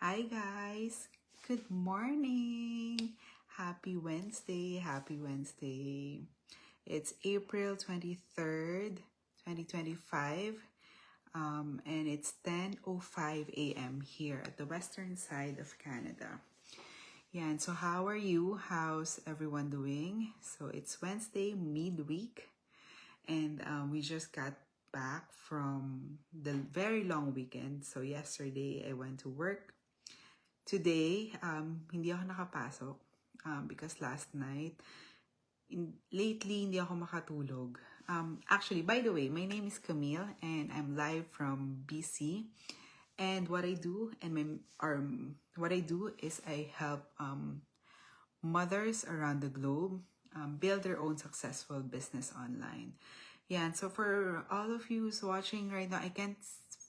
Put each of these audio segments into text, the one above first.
Hi guys, good morning. Happy Wednesday, happy Wednesday. It's April 23rd, 2025, and it's 10:05 a.m. here at the western side of Canada. Yeah, and so how are you? How's everyone doing? So it's Wednesday, midweek, and we just got back from the very long weekend. So yesterday I went to work. Today, hindi ako nakapasok because last night, lately, hindi ako makatulog. Actually, by the way, my name is Camille and I'm live from BC. And what I do is I help mothers around the globe build their own successful business online. Yeah, and so for all of you who's watching right now, I can't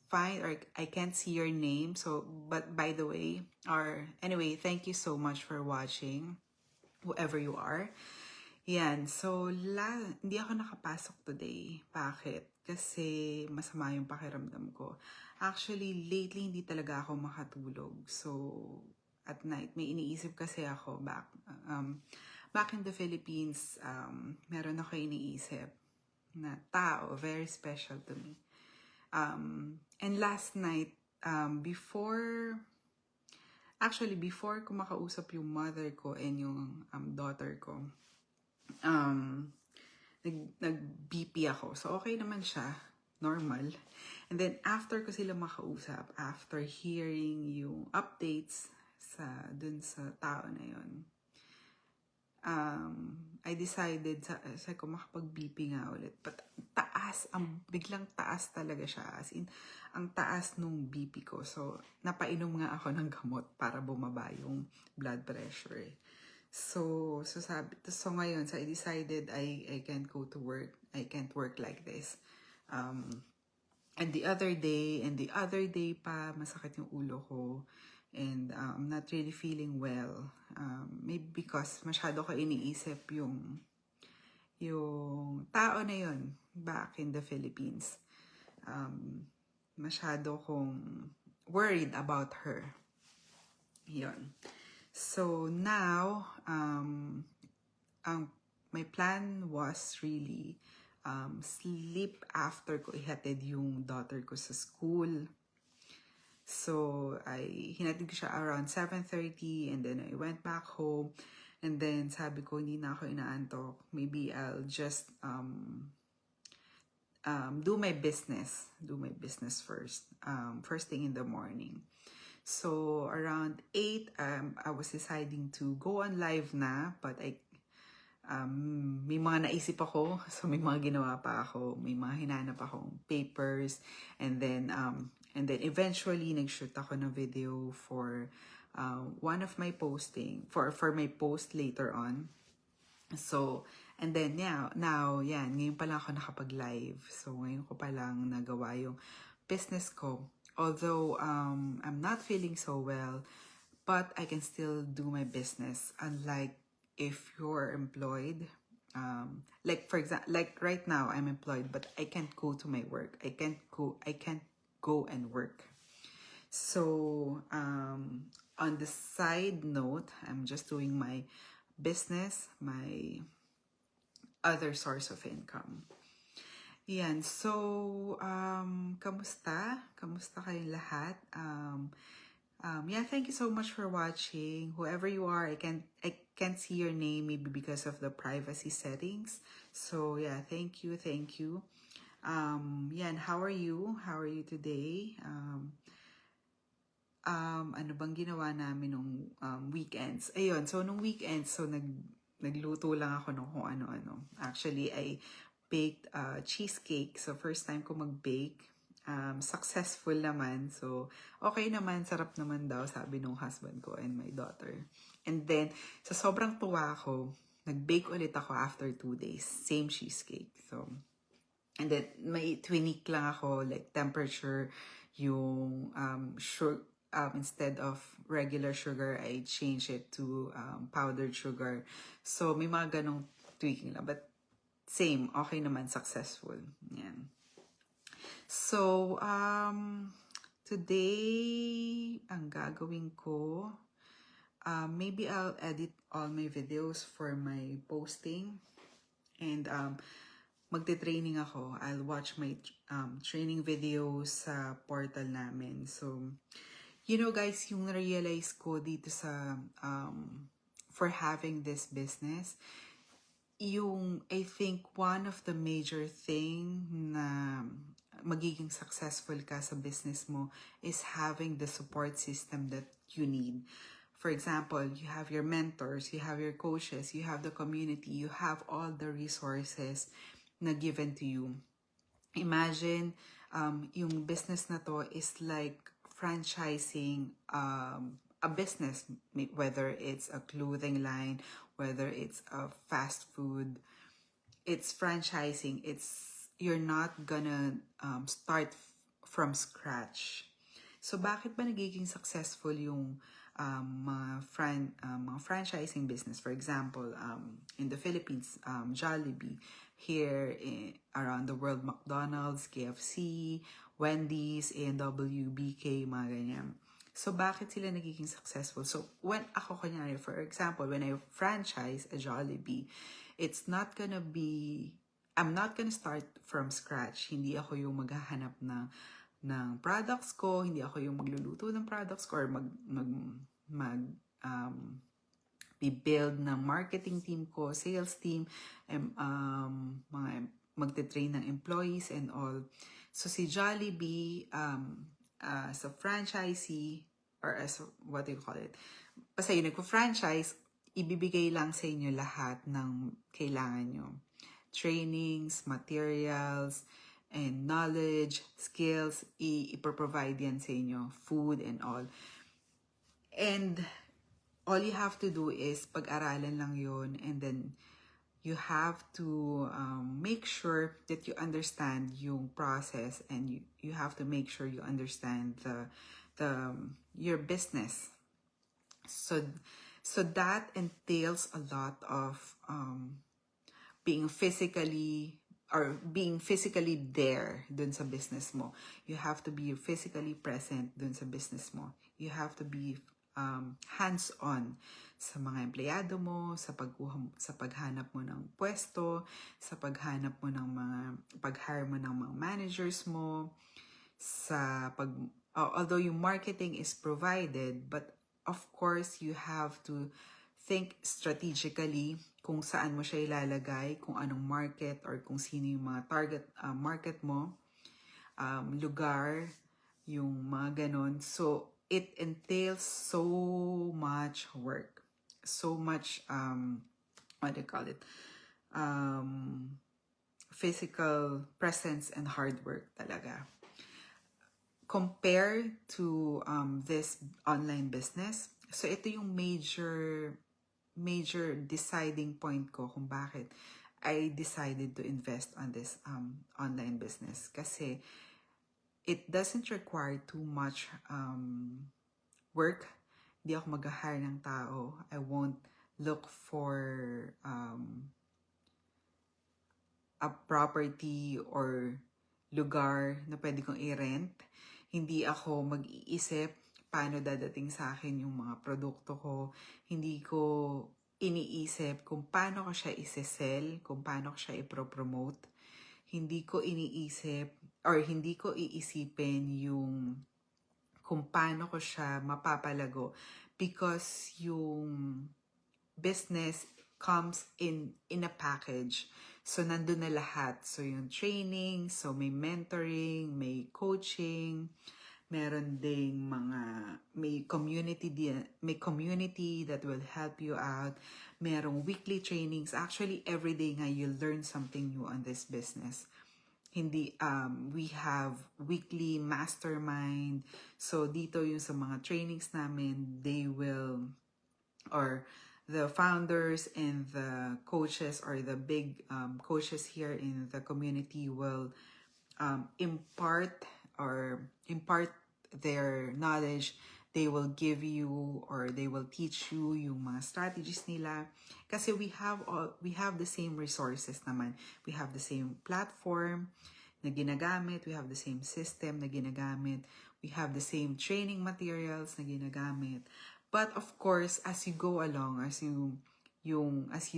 find or I can't see your name. So, but by the way, or anyway, thank you so much for watching, whoever you are. Yan, so hindi ako nakapasok today. Bakit? Kasi masama yung pakiramdam ko. Actually, lately hindi talaga ako makatulog. So, at night, may iniisip kasi ako back in the Philippines, meron ako iniisip na tao, very special to me. And last night, before ko makausap yung mother ko and yung daughter ko, nag-BP ako. So, okay naman siya. Normal. And then, after ko sila makausap, after hearing yung updates dun sa tao na yun, I decided, sa ko makapag-BP nga ulit. But taas, biglang taas talaga siya. As in, ang taas nung BP ko. So, napainom nga ako ng gamot para bumaba yung blood pressure. So ngayon, so I decided I can't go to work. I can't work like this. And the other day pa, masakit yung ulo ko. And I'm not really feeling well. Maybe because masyado ko iniisip yung tao na yun back in the Philippines. Masyado kong worried about her. Yun. So now, my plan was really sleep after ko ihatid yung daughter ko sa school. So, hinatid ko siya around 7:30 and then I went back home. And then sabi ko, hindi na ako inaantok. Maybe I'll just do my business first. First thing in the morning. So, around 8, I was deciding to go on live na, but may mga naisip ako, so may mga ginawa pa ako, may mga hinanap akong papers, and then eventually, nag-shoot ako ng video for one of my posting, for my post later on. So, and then now, yan, ngayon pa lang ako nakapag-live. So, ngayon ko pa lang nagawa yung business ko. Although, I'm not feeling so well, but I can still do my business. Unlike if you're employed, like for example, like right now, I'm employed, but I can't go to my work. I can't go and work. So, on the side note, I'm just doing my business, my other source of income. Yan. So, kamusta? Kamusta kayong lahat? Yeah, thank you so much for watching. Whoever you are, I can't see your name maybe because of the privacy settings. So, yeah, thank you. Yan, how are you? How are you today? Ano bang ginawa namin nung weekends? Ayun, so nung weekends, so nagluto lang ako ng kung ano-ano. Actually, I baked cheesecake. So, first time ko mag-bake. Successful naman. So, okay naman. Sarap naman daw, sabi nung husband ko and my daughter. And then, sa sobrang tuwa ako, nag-bake ulit ako after 2 days. Same cheesecake. So, and then, may tweak lang ako, like temperature, yung sugar. Instead of regular sugar, I change it to powdered sugar. So, may mga ganong tweaking lang. But, same, okay naman, successful. Yan. So, today, ang gagawin ko, maybe I'll edit all my videos for my posting. And magte-training ako. I'll watch my training videos sa portal namin. So, you know guys, yung na-realize ko dito sa for having this business, I think one of the major thing na magiging successful ka sa business mo is having the support system that you need. For example, you have your mentors, you have your coaches, you have the community, you have all the resources na given to you. Imagine, yung business na to is like franchising a business, whether it's a clothing line, whether it's a fast food, it's franchising. You're not gonna start from scratch. So bakit ba nagiging successful yung mga franchising business? For example, in the Philippines, Jollibee. Here around the world, McDonald's, KFC, Wendy's, A&W, BK, mga ganyan. So, bakit sila nagiging successful? So, when ako, kunyari, for example, when I franchise a Jollibee, I'm not gonna start from scratch. Hindi ako yung maghahanap ng products ko, hindi ako yung magluluto ng products ko, or i-build ng marketing team ko, sales team, magte-train ng employees and all. So si Jollibee, as a franchisee, or as what do you call it? Basta yun, nagpo-franchise, ibibigay lang sa inyo lahat ng kailangan nyo. Trainings, materials, and knowledge, skills, iproprovide yan sa inyo, food and all. And all you have to do is pag-aralan lang yun, and then you have to make sure that you understand yung process, and you have to make sure you understand your business. So that entails a lot of being physically there dun sa business mo. You have to be physically present dun sa business mo. You have to be hands-on sa mga empleyado mo, sa paghanap mo ng pwesto, sa pag-hire mo ng mga managers mo, although yung marketing is provided, but of course you have to think strategically kung saan mo siya ilalagay, kung anong market or kung sino yung mga target market mo, lugar, yung mga ganon. So it entails so much work, so much what do you call it, physical presence and hard work talaga, compared to this online business. So ito yung major deciding point ko kung bakit I decided to invest on this online business, kasi it doesn't require too much work. Hindi ako mag-hire ng tao. I won't look for a property or lugar na pwede kong i-rent. Hindi ako mag-iisip paano dadating sa akin yung mga produkto ko. Hindi ko iniisip kung paano ko siya isi-sell, kung paano ko siya i-promote. Hindi ko iniisip or hindi ko iisipin yung kung paano ko siya mapapalago, because yung business comes in a package. So nandun na lahat. So yung training, so may mentoring, may coaching, meron ding may community that will help you out. Merong weekly trainings. Actually, every day nga you'll learn something new on this business. We have weekly mastermind. So dito yung sa mga trainings namin, the founders and the coaches or the big coaches here in the community will impart their knowledge. They will give you or they will teach you yung mga strategies nila. Kasi we have the same resources naman. We have the same platform na ginagamit, we have the same system na ginagamit, we have the same training materials na ginagamit. But of course, as you go along, as you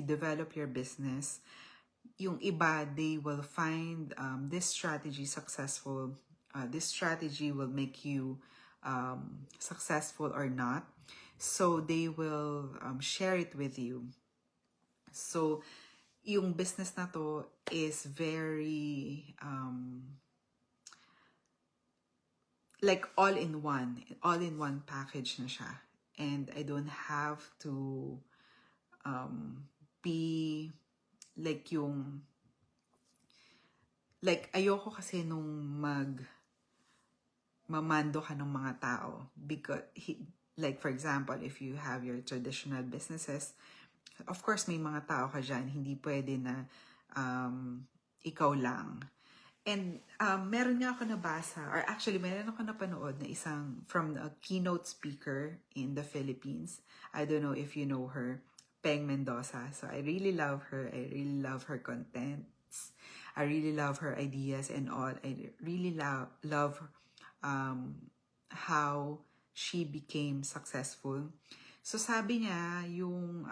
develop your business, yung iba, they will find this strategy successful. This strategy will make you successful or not. So they will share it with you. So yung business na to is very like all-in-one package na siya. And I don't have to be like ayoko kasi nung mamando ka ng mga tao, because like for example, if you have your traditional businesses, of course may mga tao ka dyan, hindi pwede na ikaw lang. And meron nga ako nabasa, or actually meron ako napanood na isang from a keynote speaker in the Philippines. I don't know if you know her, Peng Mendoza. So I really love her. I really love her contents. I really love her ideas and all. I really love how she became successful. So sabi niya, yung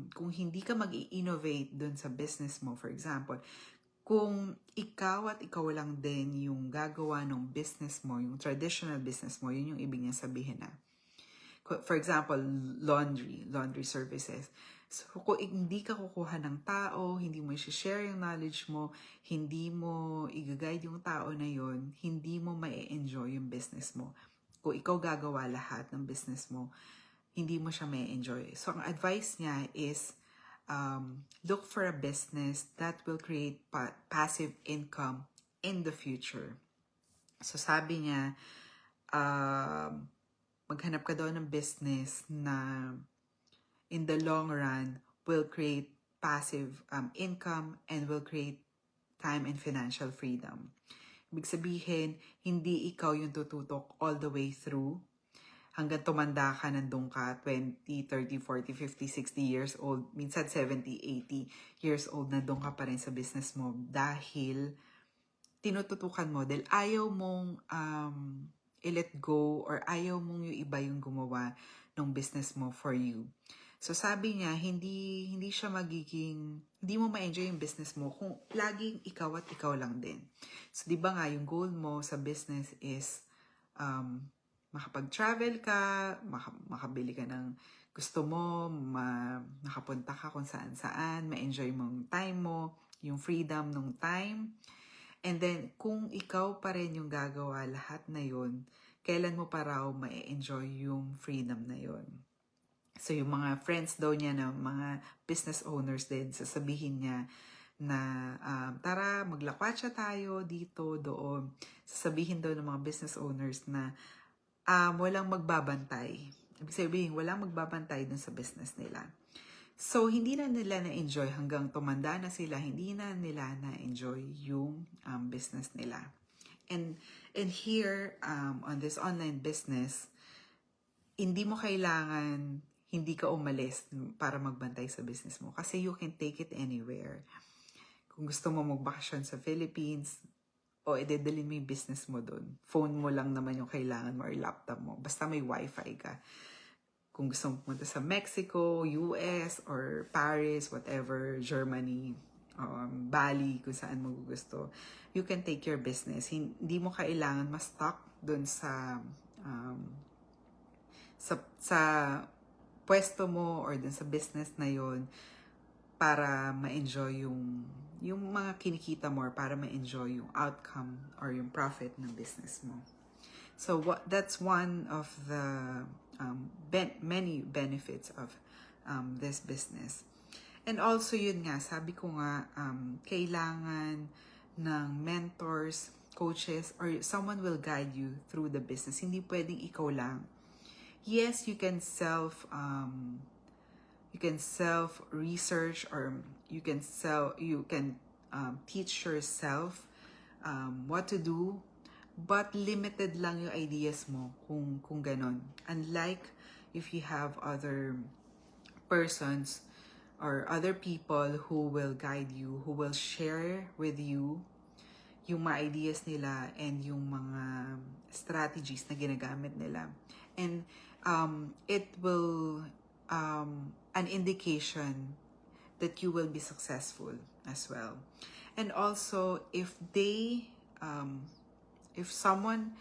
kung hindi ka mag-i-innovate dun sa business mo, for example, kung ikaw at ikaw lang din yung gagawa ng business mo, yung traditional business mo, yun yung ibig niya sabihin na. For example, laundry services. So kung hindi ka kukuha ng tao, hindi mo i-share yung knowledge mo, hindi mo i-guide yung tao na yun, hindi mo ma-enjoy yung business mo. Kung ikaw gagawa lahat ng business mo, hindi mo siya ma-enjoy. So ang advice niya is, look for a business that will create passive income in the future. So sabi niya, maghanap ka daw ng business na in the long run will create passive income and will create time and financial freedom. Ibig sabihin, hindi ikaw yung tututok all the way through hanggang tumanda ka, nandun ka, 20, 30, 40, 50, 60 years old, minsan 70, 80 years old, nandun ka pa rin sa business mo dahil tinututukan mo, dahil ayaw mong i-let go or ayaw mong yung iba yung gumawa ng business mo for you. So sabi niya, hindi siya hindi mo ma-enjoy yung business mo kung laging ikaw at ikaw lang din. So di ba nga, yung goal mo sa business is makapag-travel ka, makabili ka ng gusto mo, makapunta ka kung saan-saan, ma-enjoy mo yung time mo, yung freedom ng time. And then, kung ikaw pa rin yung gagawa lahat na yun, kailan mo pa raw ma-enjoy yung freedom na yun? So, yung mga friends daw niya na mga business owners din, sasabihin niya na tara, maglakwatsa tayo dito, doon. Sasabihin daw ng mga business owners na walang magbabantay. Ibig sabihin, walang magbabantay dun sa business nila. So, hindi na nila na-enjoy hanggang tumanda na sila, hindi na nila na-enjoy yung business nila. And here, on this online business, hindi mo kailangan hindi ka umalis para magbantay sa business mo. Kasi you can take it anywhere. Kung gusto mo magbakasyon sa Philippines, o idedalhin mo yung business mo doon. Phone mo lang naman yung kailangan mo or laptop mo. Basta may wifi ka. Kung gusto mo pumunta sa Mexico, US, or Paris, whatever, Germany, Bali, kung saan mo gusto, you can take your business. Hindi mo kailangan ma-stuck doon sa pwesto mo or doon sa business na yon para ma-enjoy yung mga kinikita mo or para ma-enjoy yung outcome or yung profit ng business mo. So that's one of the many benefits of this business. And also yun nga, sabi ko nga, kailangan ng mentors, coaches, or someone will guide you through the business. Hindi pwedeng ikaw lang. Yes, you can self-research or you can teach yourself what to do, but limited lang yung ideas mo kung ganon. Unlike if you have other persons or other people who will guide you, who will share with you yung mga ideas nila and yung mga strategies na ginagamit nila. And it will an indication that you will be successful as well. And also, if someone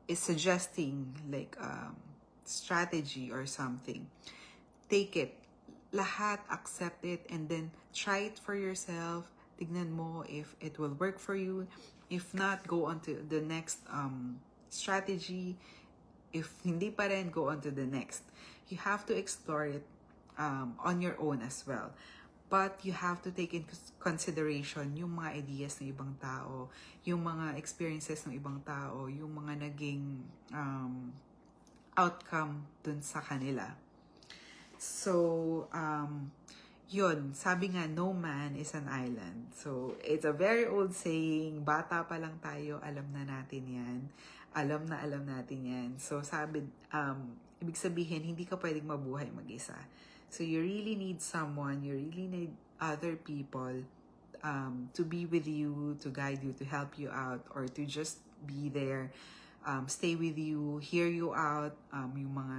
is suggesting like strategy or something, take it. Lahat, accept it, and then try it for yourself. Tignan mo if it will work for you. If not, go on to the next strategy. If hindi pa rin, go on to the next. You have to explore it on your own as well. But you have to take into consideration yung mga ideas ng ibang tao, yung mga experiences ng ibang tao, yung mga naging outcome dun sa kanila. So, yun, sabi nga, no man is an island. So, it's a very old saying, bata pa lang tayo, alam na natin yan. Alam natin yan. So, sabi, ibig sabihin, hindi ka pwedeng mabuhay mag-isa. So, you really need someone, you really need other people to be with you, to guide you, to help you out, or to just be there, stay with you, hear you out, yung mga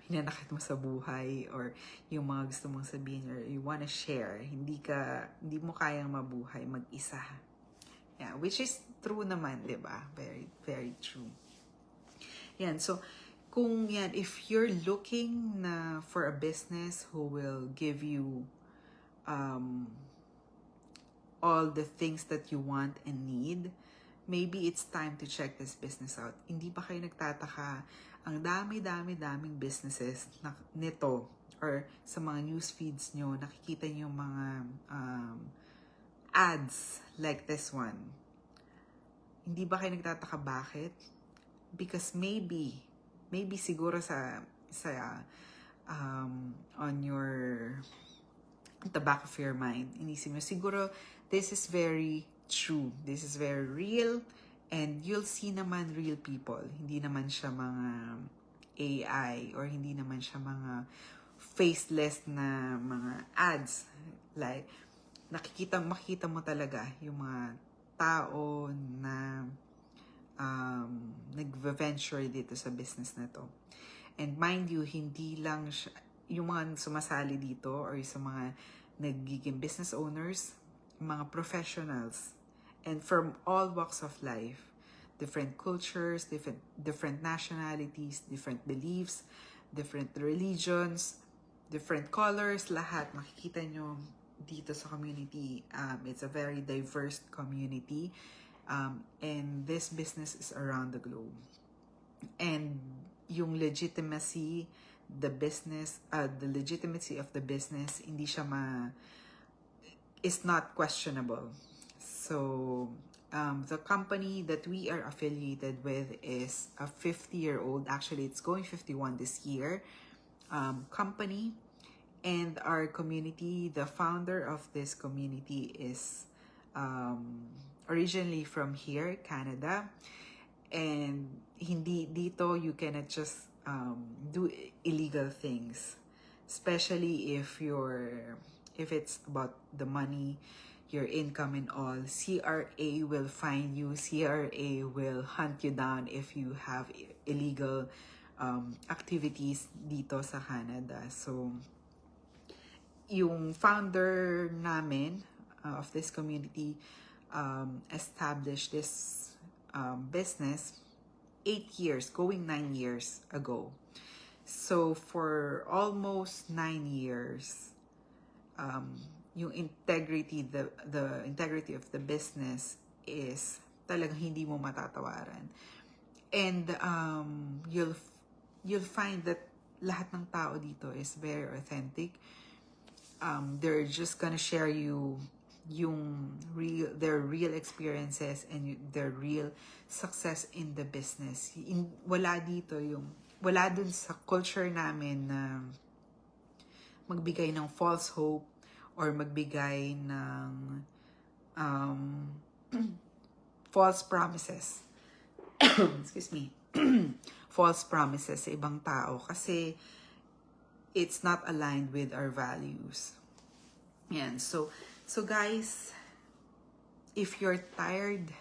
hinanakit mo sa buhay, or yung mga gusto mong sabihin, or you wanna share, hindi mo kayang mabuhay mag-isa. Yeah, which is true naman, diba? Very, very true. Yan, so, if you're looking for a business who will give you all the things that you want and need, maybe it's time to check this business out. Hindi ba kayo nagtataka, ang daming businesses nito, or sa mga news feeds nyo, nakikita nyo mga ads like this one. Hindi ba kayo nagtataka bakit? Because maybe siguro on the back of your mind, inisip mo, siguro this is very true, this is very real, and you'll see naman real people. Hindi naman siya mga AI, or hindi naman siya mga faceless na mga ads. Like, makikita mo talaga yung mga tao na nag-venture dito sa business na to. And mind you, hindi lang siya, yung mga sumasali dito or sa mga nagiging business owners, mga professionals, and from all walks of life, different cultures, different nationalities, different beliefs, different religions, different colors, lahat makikita nyo dito sa community. It's a very diverse community, and this business is around the globe. And yung legitimacy, the legitimacy of the business, hindi siya is not questionable. So, the company that we are affiliated with is a 50-year-old, actually it's going 51 this year, company. And our community, the founder of this community is originally from here, Canada. And hindi dito, you cannot just do illegal things, especially if it's about the money, your income and all. CRA will find you. CRA will hunt you down if you have illegal activities dito sa Canada. So, yung founder namin of this community established this business 8 years, going 9 years ago. So for almost 9 years, yung integrity, the integrity of the business is talagang hindi mo matatawaran. And you'll find that lahat ng tao dito is very authentic. They're just gonna share you their real experiences and their real success in the business. Wala dun sa culture namin na magbigay ng false hope or magbigay ng false promises. Excuse me. False promises sa ibang tao kasi it's not aligned with our values. Yan. So guys, if you're tired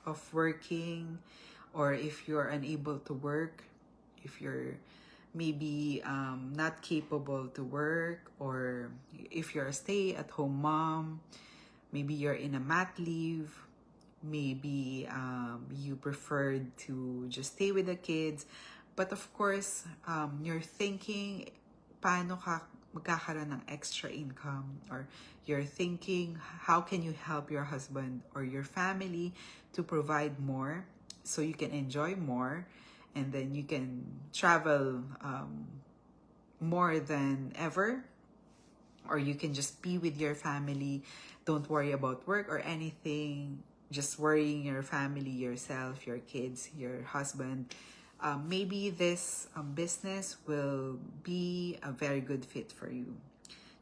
of working, or if you're unable to work, if you're maybe not capable to work, or if you're a stay-at-home mom, maybe you're in a mat leave, maybe you preferred to just stay with the kids, but of course, you're thinking, paano ka magkakaroon ng extra income, or you're thinking, how can you help your husband or your family to provide more so you can enjoy more, and then you can travel more than ever, or you can just be with your family. Don't worry about work or anything. Just worrying your family, yourself, your kids, your husband. Maybe this business will be a very good fit for you.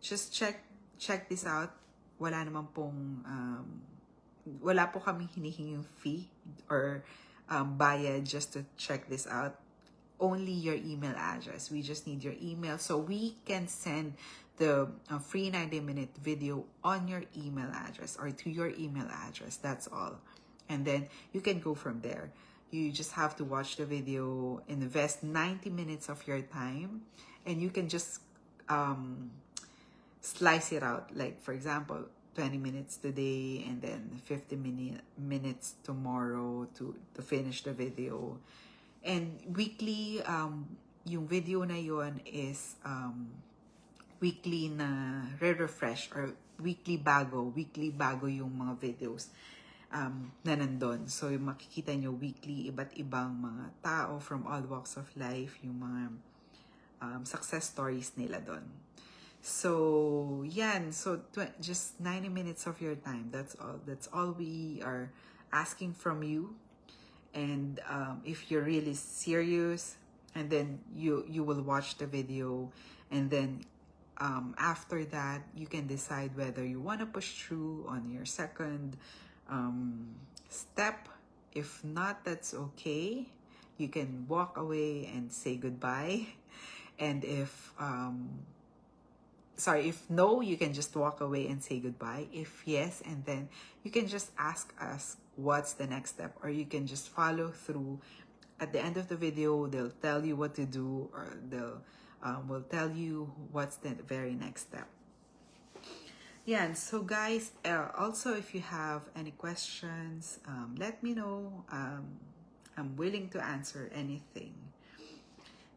Just check this out. Wala naman pong wala po kaming hinihinging fee or bayad just to check this out. Only your email address. We just need your email so we can send the free 90-minute video on your email address or to your email address. That's all. And then you can go from there. You just have to watch the video, invest 90 minutes of your time, and you can just slice it out. Like, for example, 20 minutes today and then 50 minutes tomorrow to finish the video. And weekly, yung video na yun is weekly na re-refresh, or weekly bago yung mga videos na nandun. So, yung makikita nyo weekly, iba't ibang mga tao from all walks of life, yung mga success stories nila dun. So, yan. So, just 90 minutes of your time. That's all. That's all we are asking from you. And if you're really serious, and then you will watch the video, and then after that you can decide whether you want to push through on your second step. If not, that's okay. You can walk away and say goodbye. And if no, you can just walk away and say goodbye. If yes, and then you can just ask us what's the next step, or you can just follow through. At the end of the video, they'll tell you what to do, or they'll will tell you what's the very next step. Yeah, and so guys, also if you have any questions, let me know. I'm willing to answer anything.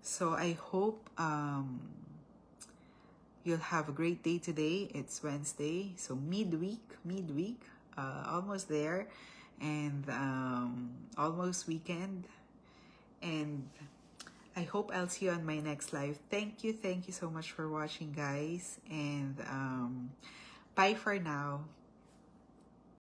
So I hope you'll have a great day today. It's Wednesday, so midweek, almost there, and almost weekend. And I hope I'll see you on my next live. Thank you so much for watching, guys, and bye for now.